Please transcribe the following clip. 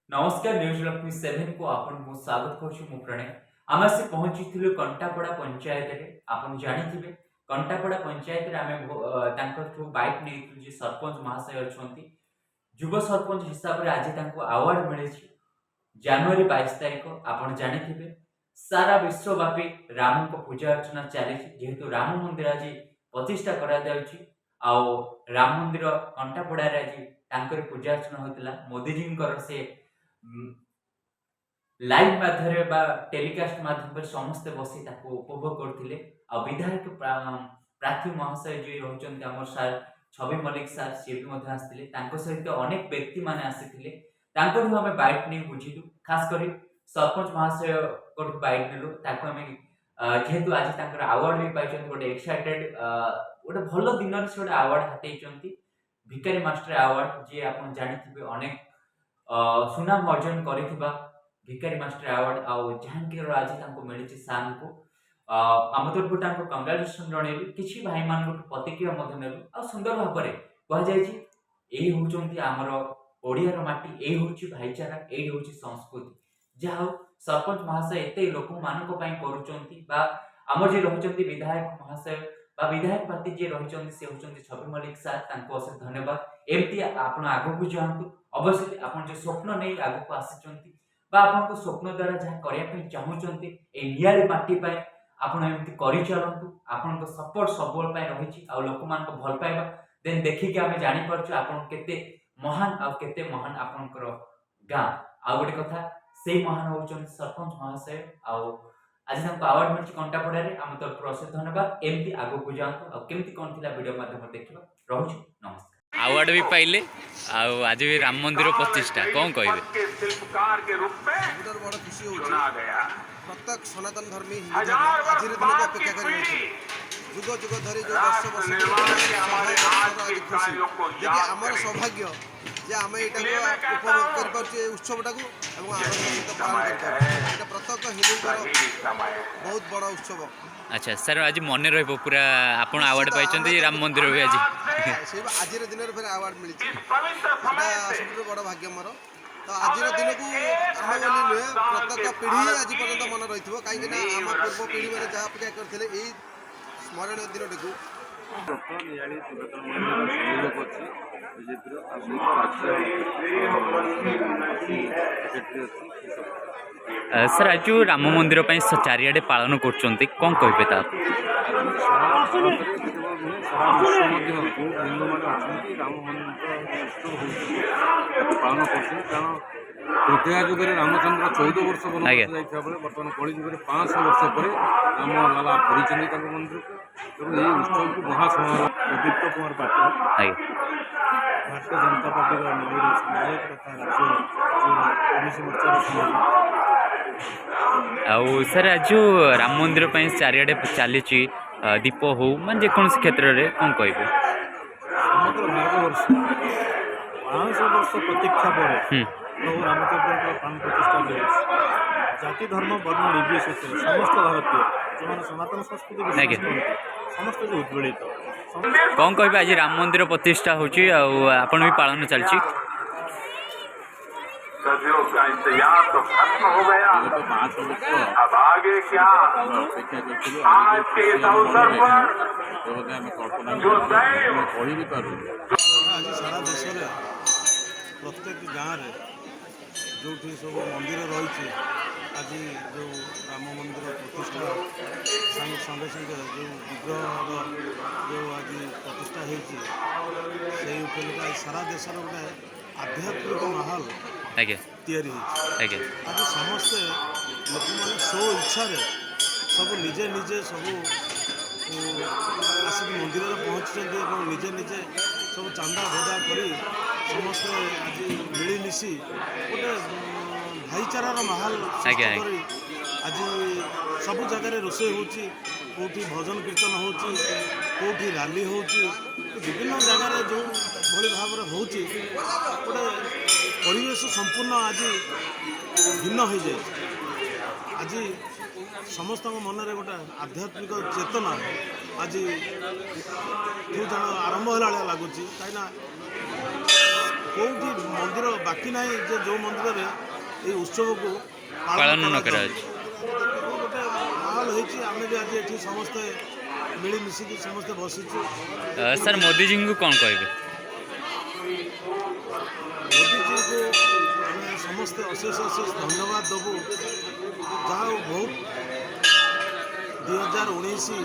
नमस्कार न्यूज लक्ष्मी 7 को आपन को स्वागत करछु मु प्रणय आम आसी पहुंचीथिलु कंटापड़ा पंचायत रे आपन जानिथिबे कंटापड़ा पंचायत रे आमे तांकर ठु बाइक नेइथु जे सरपंच महाशय अछंती युवा सरपंच हिसाब रे आज तांको अवार्ड मिले छी जनवरी 22 तारिख आपन जानिथिबे सारा विश्वव्यापी राम को पूजा अर्चना चली जेहेतु राम मंदिर आज प्रतिष्ठा करा जाउची आउ राम मंदिर कंटापड़ा रे आज तांकर पूजा अर्चना होतिला मोदी जी से लाइव माध्यम टेलीकास्ट माध्यम समस्ते बसी उपभोग करते विधायक प्रार्थी महाशय जी रोचन आम सार छवि मल्लिक सार सी भी आसते सहित अनेक व्यक्ति मैंने आसी आम बैट नहीं बुझीलु खास कर सरपंच महाशय बैट नेलु जेहेतु आज अवार्ड भी पाई गोटे एक्साइटेड गोटे भल दिन से गोटे अवार्ड हाथी भिकारी मास्टर अवार्ड जी आप जानी अनेक सुनाम अर्जन करिथिबा भिकारी मास्टर अवार्ड आउ जहांगीर आज मिली सार को आम तरफ कंग्राचुलेसन जन किसी भाई मान प्रतिक्रिया आ सुंदर भाव में कहुई हूँ आमर ओडियार माटी यही हूँ भाईचारा यही हूँ संस्कृति जहा सरपंच महाशय एत लोक मान आम जी रही विधायक महाशय विधायक पार्टी जी रही सी हूँ छवि मल्लिक सार अशेष धन्यवाद एमती आप आग को जातु अवश्य आप जो स्वप्न नहीं आग को आसी आप स्वप्न द्वारा जहाँ करने चाहते निआली माटी आपमती कर चलतु आप सपोर्ट सब रही लोक मान भल पाइबा देन देखिक आम जापर आप महान आते महान आपंकर गाँ आ गए कथा से महान हूँ सरपंच महाशय आज अवार्ड मिली कंटापड़ा आम तरफ अशेष धन्यवाद एमती आग को जातु आमती कौन थी वीडियो माध्यम देखा रोच नमस्कार अवार्ड भी पाइले आज भी राम मंदिर प्रतिष्ठा कौन कहे शिल्पकार के रूप में बड़ खुशी चुना गया प्रत्येक सनातन धर्मी हिंदू आज दिन को अपेक्षा कर जुग जुग धरी जो वर्ष आमर सौभाग्य जे आम यहाँ उपभोग कर उत्सवटा को आनंद सहित पालन कर प्रत्येक हिंदू बहुत बड़ा उत्सव। अच्छा सर आज मन पूरा आप अवार्ड पाई राम मंदिर भी आज आज दिन में फिर अवार्ड मिली सब बड़ भाग्य मोर तो आज दिन को आम बोली नुहे प्रत्येक पीढ़ी आज पर्यटन मन रही कहीं आम पूर्व पीढ़ी मैंने जहाँ अपेक्षा करते यही स्मरणीय दिन टी सर आज जो राम मंदिर चारिआडे पालन कर कौन कहे पालन कर तृतीया जुगे रामचंद्र 14 वर्ष बनवास बर्तमान कली जुगे 500 वर्ष पर राम लाला कर मंदिर को तेणु ये उत्सव को महासमारोह प्रदीप्त कुमार पाटिल भारतीय जनता पार्टी नायक तथा राज्य ओबीसी मोर्चा आउ सर आज जो राम मंदिर चारिआडे चली दीप हो मान जेकोसी क्षेत्र में कौन कहे समग्र भारतवर्ष 500 वर्ष प्रतीक्षा पर प्रभु रामचंद्र प्राण प्रतिष्ठा दिवस जाति धर्म वर्ण निर्विशेष समस्त भारतीय जो सनातन संस्कृति समस्त जो उज्ज्वलित कौन कहे आज राम मंदिर प्रतिष्ठा होची आपण भी पालन चलची सदियों का इंतजार तो खत्म हो गया अब आगे क्या आज के इस अवसर पर जो सारा देश प्रत्येक गाँव जो सब मंदिर रही आज जो राम मंदिर प्रतिष्ठा संगे संगे जो विग्रह जो आज प्रतिष्ठा होती उपलक्षे सारा देश गोटे आध्यात्मिक माहौल तैयारी आज समस्ते लोक मैंने स्व इच्छा सब निजे निजे सब आसिक मंदिर पहुँचते निजे निजे सब चांदा भदा कर समस्ते आज मिलमिशि गोटे भाईचारार माहौल आज सब जगह रोषे होती भजन कीर्तन होती रैली हो विभिन्न जगह जो भली भाव होती गोटे परिवेश संपूर्ण आज भिन्न हो जाए आज समस्त मन में गोटे आध्यात्मिक चेतना आज जो जन आरंभ है लगुच कहीं କେଉଁଠି ମନ୍ଦିର ବାକି ନାହିଁ ଯେ ଯେଉଁ ମନ୍ଦିରରେ ଏଇ ଉତ୍ସବକୁ ପାଳନ ନ କରାଯାଉଛି। ଗୋଟେ ମାହୋଲ ହେଇଛି। ଆମେ ବି ଆଜି ଏଠି ସମସ୍ତେ ମିଳିମିଶିକି ସମସ୍ତେ ବସିଛୁ। ସାର୍ ମୋଦିଜୀଙ୍କୁ କ'ଣ କହିବେ? ମୋଦିଜୀଙ୍କୁ ଆମେ ସମସ୍ତେ ଅଶେଷ ଅଶେଷ ଧନ୍ୟବାଦ ଦେବୁ। ଯାହା ହଉ ବହୁତ 2019